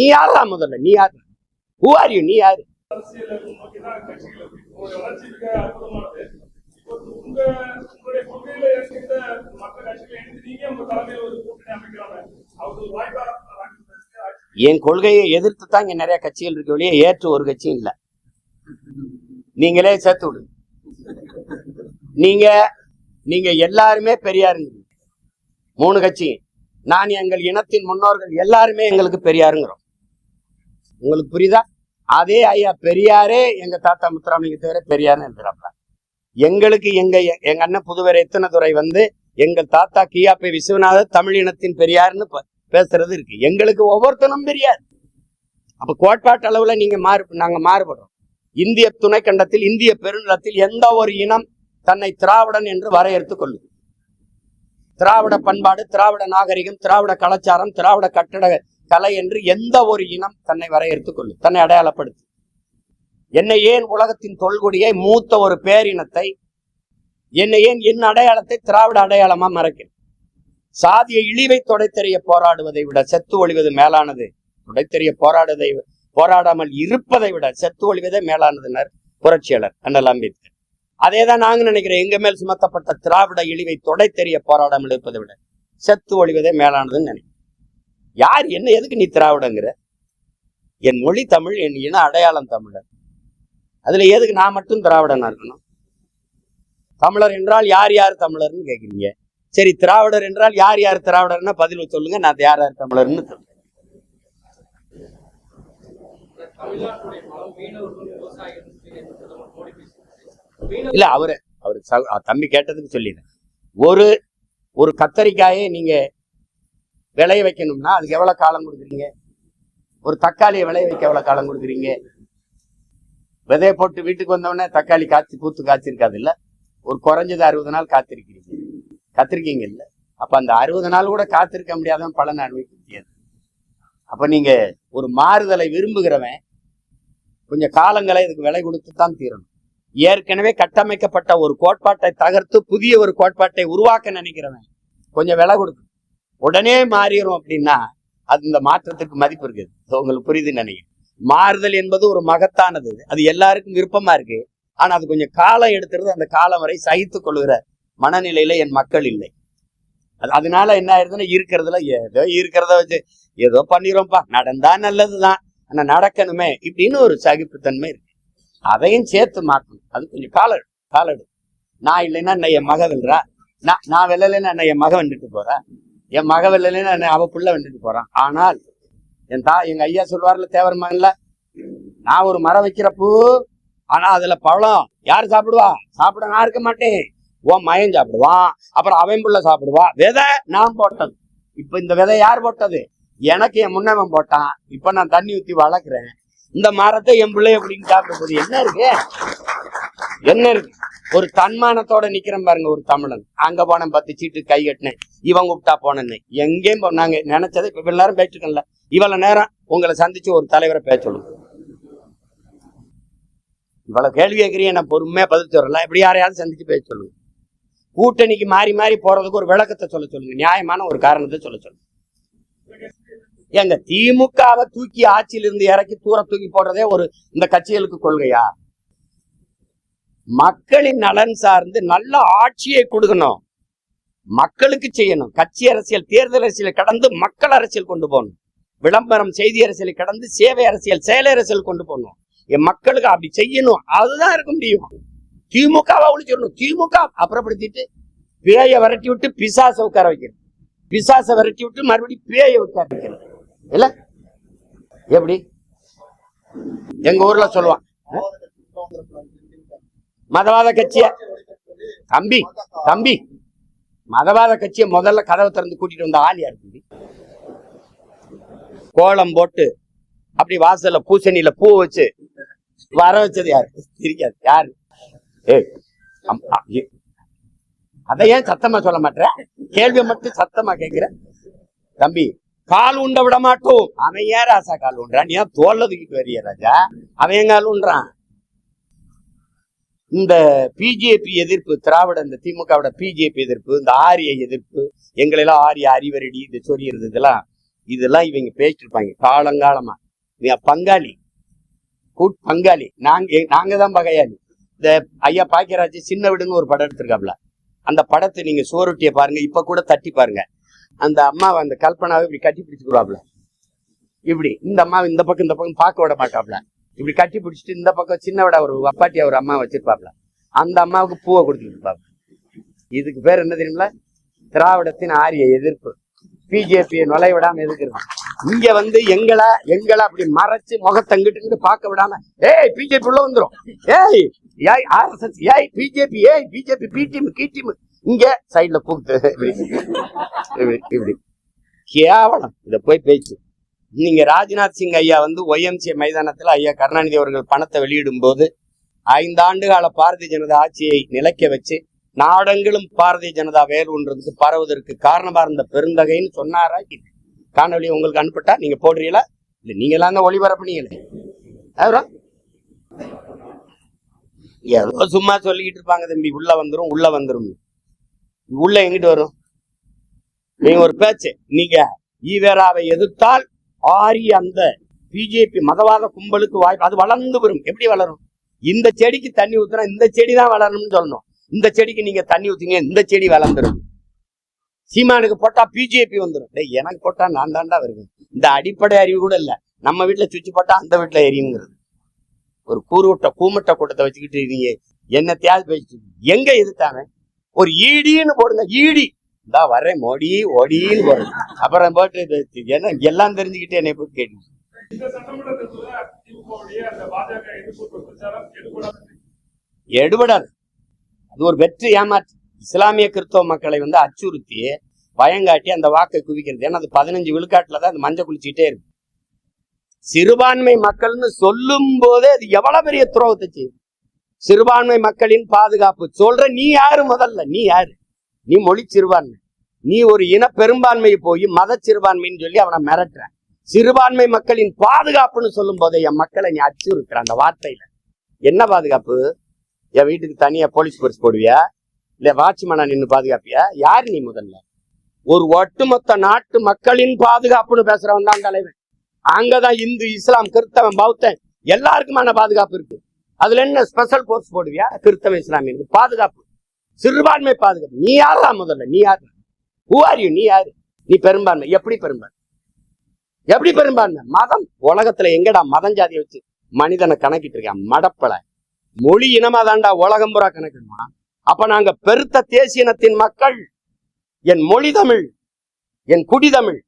நீ யாரா முதல்ல? நீ யாரு? Who are you? நீ யாரு? என் கொள்கையை எதிர்த்து தான் இங்க நிறைய கட்சிகள் இருக்க வழியே ஏற்று ஒரு கட்சியும் இல்லை. நீங்களே சேர்த்து விடு. நீங்க எல்லாருமே பெரியாருங்க. 3 கட்சி. நான் எங்கள் இனத்தின் முன்னோர்கள் எல்லாருமே எங்களுக்கு பெரியாருங்கிறோம். உங்களுக்கு புரியுதா? அதே ஐயா பெரியாரே எங்க தாத்தா முத்துராமலிங்க தவிர பெரியாருன்னு எழுதுறாப்ல. எங்களுக்கு எங்க அண்ணன் புதுவரை எத்தனதுரை எங்கள் தாத்தா கியாப்பை விஸ்வநாதர் தமிழ் இனத்தின் பெரியாருன்னு பேசுறது இருக்கு. எங்களுக்கு ஒவ்வொருத்தனும் பெரியார். அப்ப கோட்பாட்டு அளவுல நாங்க மாறுபடுறோம். இந்திய துணைக்கண்டத்தில் இந்திய பெருநிலத்தில் எந்த ஒரு இனம் தன்னை திராவிடன் என்று வரையறுத்துக் கொள்ளும். திராவிட பண்பாடு, திராவிட நாகரிகம், திராவிட கலாச்சாரம், திராவிட கட்டட கலை என்று எந்த ஒரு இனம் தன்னை வரையறுத்துக் கொள்ளும், தன்னை அடையாளப்படுத்தும். என்னை ஏன் உலகத்தின் தொல்குடியை மூத்த ஒரு பேரினத்தை, என்னை ஏன் என் அடையாளத்தை திராவிட அடையாளமா மறைக்கிறேன்? சாதிய இழிவை தொடைத்தெறிய போராடுவதை விட செத்து ஒழிவது மேலானது. தொடைத்தெறிய போராடாமல் இருப்பதை விட செத்து ஒழிவதே மேலானதுனர் புரட்சியாளர் அண்ணல் அம்பேத்கர். அதேதான் நாங்க நினைக்கிறேன். எங்க மேல் சுமத்தப்பட்ட திராவிட இழிவை தொடைத்தெறிய போராடாமல் இருப்பதை விட செத்து ஒழிவதே மேலானதுன்னு நினைக்கிறேன். யார் என்ன எதுக்கு நீ திராவிடங்கிற? என் மொழி தமிழ், என் இன அடையாளம் தமிழர். அதுல எதுக்கு நான் மட்டும் திராவிடனா இருக்கணும்? தமிழர் என்றால் யார் யார் தமிழர்னு கேட்குறீங்க. சரி, திராவிடர் என்றால் யார் யார் திராவிடர்னா பதில் சொல்லுங்க. நான் யார் யார் தமிழர்னு சொல்லுங்க. இல்ல அவரு தம்பி கேட்டதுக்கு சொல்லிடுறேன். ஒரு கத்தரிக்காயை நீங்க விளைய வைக்கணும்னா அதுக்கு எவ்வளவு காலம் கொடுக்குறீங்க? ஒரு தக்காளியை விளைய வைக்க எவ்வளவு காலம் கொடுக்குறீங்க? விதைய போட்டு வீட்டுக்கு வந்தவொடனே தக்காளி பூத்து காய்ச்சிருக்காது இல்ல. ஒரு குறைஞ்சது 60 நாள் காத்திருக்கீங்க இல்ல. அப்ப அந்த 60 நாள் கூட காத்திருக்க முடியாதவன் பலனை அனுபவிக்க முடியாது. அப்ப நீங்க ஒரு மாறுதலை விரும்புகிறவன் கொஞ்சம் காலங்களை இதுக்கு விலை கொடுத்து தான் தீரணும். ஏற்கனவே கட்டமைக்கப்பட்ட ஒரு கோட்பாட்டை தகர்த்து புதிய ஒரு கோட்பாட்டை உருவாக்க நினைக்கிறவன் கொஞ்சம் விலை கொடுக்கும். உடனே மாறிடும் அப்படின்னா அது இந்த மாற்றத்துக்கு மதிப்பு இருக்குது. உங்களுக்கு புரியுதுன்னு நினைக்கிறேன். மாறுதல் என்பது ஒரு மகத்தானது. அது எல்லாருக்கும் விருப்பமா இருக்கு. ஆனா அது கொஞ்சம் காலம் எடுத்துறது. அந்த காலம் வரை சகித்துக் கொள்கிற மனநிலையில என் மக்கள் இல்லை. அதனால என்ன ஆயிருதுன்னா இருக்கிறத வச்சு ஏதோ பண்ணிடும்ப்பா, நடந்தா நல்லதுதான், ஆனா நடக்கணுமே இப்படின்னு ஒரு சகிப்புத்தன்மை இருக்கு. அதையும் சேர்த்து மாற்றணும். அது கொஞ்சம் காலம். நான் இல்லைன்னா என் மக வெல்றா, நான் வெல்லலைன்னா என்ன என் மக வெண்டுட்டு போறா, என் மக வெல்லலைன்னா என்ன அவ புள்ள வெண்டுட்டு போறான். ஆனால் எங்க ஐயா சொல்வார்ல தேவர் மகன்ல, நான் ஒரு மரம் வைக்கிறப்போ ஆனா அதுல பழம் யாரு சாப்பிடுவா? சாப்பிட நான் இருக்க மாட்டேன், உன் மயன் சாப்பிடுவான், அப்புறம் அவன் புள்ள சாப்பிடுவான். விதை நான் போட்டது. இப்ப இந்த விதை யார் போட்டது? எனக்கு என் முன்னவன் போட்டான். இப்ப நான் தண்ணி ஊத்தி வளர்க்குறேன். இந்த மரத்தை என் பிள்ளை அப்படின்னு சாப்பிட போது என்ன இருக்கு? ஒரு தன்மானத்தோட நிக்கிறேன் பாருங்க ஒரு தமிழன். அங்க போனேன் 10 சீட்டு கை கட்டினேன், இவன் கூப்பிட்டா போனேன்னு. எங்கேயும் நாங்க நினைச்சதை இப்ப எல்லாரும் பேச்சுக்கல. இவ்வளவு நேரம் உங்களை சந்திச்சு ஒரு தலைவரை பேச சொல்லுங்க. இவ்வளவு கேள்வி கேட்கிறீங்க, நான் பொறுமையா பதில் சொல்லலாம். இப்படி யாரையாவது சந்திச்சு பேச சொல்லுங்க. கூட்டணிக்கு மாறி மாறி போறதுக்கு ஒரு விளக்கத்தை சொல்ல சொல்லுங்க. நியாயமான ஒரு காரணத்தை சொல்ல சொல்லுங்க. எங்க திமுகவை தூக்கி ஆட்சியிலிருந்து இறக்கி தூக்கி போடுறதே ஒரு இந்த கட்சிகளுக்கு கொள்கையா? மக்களின் நலன் சார்ந்து நல்ல ஆட்சியை கொடுக்கணும், மக்களுக்கு செய்யணும். கட்சி அரசியல், தேர்தல் அரசியலை கடந்து மக்கள் அரசியல் கொண்டு போகணும். விளம்பரம், செய்தி அரசியலை கடந்து சேவை அரசியல், செயல் அரசியல் கொண்டு போகணும். என் மக்களுக்கு அப்படி செய்யணும். அதுதான் இருக்க முடியும். திமுகவை ஒழிச்சிடணும். திமுக அப்புறப்படுத்திட்டு பேயை விரட்டி விட்டு பிசாசை உட்கார வைக்கிறது, பிசாசை விரட்டி விட்டு மறுபடியும் பேயை உட்கார வைக்கிறது இல்ல. எப்படி எங்க ஊர்ல சொல்லுவான், மதவாத கட்சிய தம்பி மதவாத கட்சியை முதல்ல கதவை திறந்து கூட்டிட்டு வந்த ஆள் யாரு? கோலம் போட்டு அப்படி வாசல்ல பூசணியில பூ வச்சு வர வச்சது யாரு? தெரியாது யாரு? அதை ஏன் சத்தமா சொல்ல மாட்டேற? கேள்வி மட்டும் சத்தமா கேட்கிற. தம்பி, கால் உண்ட விட மாட்டோம். அவன் ஏன் ராசா கால் உண்றான்? ஏன் தோல்ல தூக்கிட்டு வரிய ராஜா? அவன் கால் உண்றான். இந்த பிஜேபி எதிர்ப்பு, திராவிட இந்த திமுகவோட பிஜேபி எதிர்ப்பு, இந்த ஆரிய எதிர்ப்பு, எங்களெல்லாம் ஆரிய அறிவரடி இந்த சொல்லிடுறது, இதெல்லாம் இதெல்லாம் இவங்க பேசிட்டு இருப்பாங்க காலங்காலமா. பங்காளி பங்காளி, நாங்க தான் பகையாளி. இந்த ஐயா பாக்கியராஜ் சின்ன வீடுன்னு ஒரு படம் எடுத்திருக்காப்ல, அந்த படத்தை நீங்க சோறுட்டிய பாருங்க, இப்ப கூட தட்டி பாருங்க. அந்த அம்மாவை அந்த கல்பனாவை இப்படி கட்டி பிடிச்சுக்குவாப்ல, இப்படி இந்த அம்மாவை இந்த பக்கம் பார்க்க விட மாட்டாப்ல, இப்படி கட்டி பிடிச்சிட்டு இந்த பக்கம் சின்ன விட ஒரு அப்பாட்டி அவர் அம்மா வச்சிருப்பாப்ல, அந்த அம்மாவுக்கு பூவை கொடுத்துருப்பாப்ல. இதுக்கு பேர் என்ன தெரியுங்களா? திராவிடத்தின் ஆரிய எதிர்ப்பு. பிஜேபியை நுழைவிடாம எதிர்க்கிறது. இங்க வந்து எங்களை அப்படி மறைச்சு முகத்தங்கிட்டு பார்க்க விடாம, ஏய் பிஜேபி உள்ள வந்துரும், ஏய் ஆர்எஸ்எஸ், ஏய் பிஜேபி, ஏய் பிஜேபி பி டீம் கி டீம், இங்க சைட்ல கூப்பிட்டு இப்படி கேவலம். இத போய் பேச்சு. நீங்க ராஜ்நாத் சிங் ஐயா வந்து ஒய்எம்சிஏ மைதானத்துல ஐயா கருணாநிதி அவர்கள் பணத்தை வெளியிடும் போது 5 ஆண்டு கால பாரதிய ஜனதா ஆட்சியை நிலைக்க வச்சு நாடெங்கிலும் பாரதிய ஜனதா வேர் ஒன்றதுக்கு பரவுவதற்கு காரணமா இருந்த பெருந்தகைன்னு சொன்னாரா? காணொலி உங்களுக்கு அனுப்பிட்டா நீங்க போடுறீங்களா? இல்ல நீங்க எல்லாம் தான் ஒளிபரப்புனீங்களே. ஏதோ சும்மா சொல்லிக்கிட்டு இருப்பாங்க, தம்பி உள்ள வந்துரும். உள்ள எங்கிட்டு வரும்? நீங்க ஒரு பேச்சு, நீங்க ஈவேராவை எதிர்த்தால் ஆரிய அந்த பிஜேபி மதவாத கும்பலுக்கு வாய்ப்பு, அது வளர்ந்து வரும். எப்படி வளரும்? இந்த செடிக்கு தண்ணி ஊத்துனா இந்த செடி தான் வளரணும்னு சொல்லணும். இந்த செடிக்கு நீங்க தண்ணி ஊத்திங்க, இந்த செடி வளர்ந்துரும். சீமானுக்கு போட்டா பிஜேபி வந்துடும். எனக்கு போட்டா நான் தாண்டா வருவேன். இந்த அடிப்படை அறிவு கூட இல்ல. நம்ம வீட்டுல சுவிட்ச் போட்டா அந்த வீட்டுல எரியுங்கிறது. ஒரு கூமட்ட கூட்டத்தை வச்சுக்கிட்டு நீங்க என்ன தியாகம் பேசிட்டு எங்க எதிர்த்தாங்க? ஒரு ஈடின்னு போடுங்க, ஈடி இந்தா வர்றேன் மோடி ஓடின்னு போடுங்க. அப்புறம் போட்டு என்ன எல்லாம் தெரிஞ்சுக்கிட்டு என்னை போட்டு கேட்டு எடுபடாது. அது ஒரு வெற்றி ஏமாற்று. இஸ்லாமிய கிறிஸ்தவ மக்களை வந்து அச்சுறுத்தி பயங்காட்டி அந்த வாக்கை குவிக்கிறது. ஏன்னா அது 15 விழுக்காட்டுலதான் அது மஞ்சள் குளிச்சுக்கிட்டே இருக்கு. சிறுபான்மை மக்கள்னு சொல்லும் போதே அது எவ்வளவு பெரிய துரோகத்தை செய்யும். சிறுபான்மை மக்களின் பாதுகாப்பு சொல்ற நீ யாரு? முதல்ல நீ யாரு? நீ மொழி சிறுபான்மை, நீ ஒரு இன பெரும்பான்மையை போய் மத சிறுபான்மைன்னு சொல்லி அவனை மிரட்டுற. சிறுபான்மை மக்களின் பாதுகாப்புன்னு சொல்லும் போதே என் மக்களை நீ அச்சுறுத்துற. அந்த வார்த்தையில என்ன பாதுகாப்பு? என் வீட்டுக்கு தனியா போலீஸ் போர்ஸ் போடுவியா? இல்ல வாட்ச்மேனா நின்று பாதுகாப்பியா? யாரு நீ? முதல்ல ஒரு ஒட்டுமொத்த நாட்டு மக்களின் பாதுகாப்புன்னு பேசுறவன் தான் தலைவன். அங்கதான் இந்து, இஸ்லாம், கிறிஸ்தவன், பௌத்தன் எல்லாருக்குமான பாதுகாப்பு இருக்கு. அதுல என்ன ஸ்பெஷல் போர்ஸ் போடுவியா? கிறிஸ்தவ இஸ்லாமிய பாதுகாப்பு, சிறுபான்மை பாதுகாப்பு. நீ யாரா? முதல்ல நீ யாரு? நீ யாரு? நீ பெரும்பான்மை. எப்படி பெரும்பான்மை? மதம். உலகத்துல எங்கடா மதம் ஜாதியை வச்சு மனிதனை கணக்கிட்டு இருக்கான்? மடப்பல மொழி இனமா தாண்டா உலகம் புறா கணக்குமா? அப்ப நாங்க பெருத்த தேசியனத்தின் மக்கள். என் மொழி தமிழ், என் குடி தமிழ்,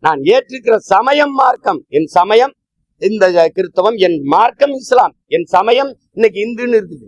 நான் ஏற்றிருக்கிற சமயம் மார்க்கம். என் சமயம் இந்த கிறிஸ்தவம், என் மார்க்கம் இஸ்லாம், என் சமயம் இன்னைக்கு இந்துன்னு இருக்குது.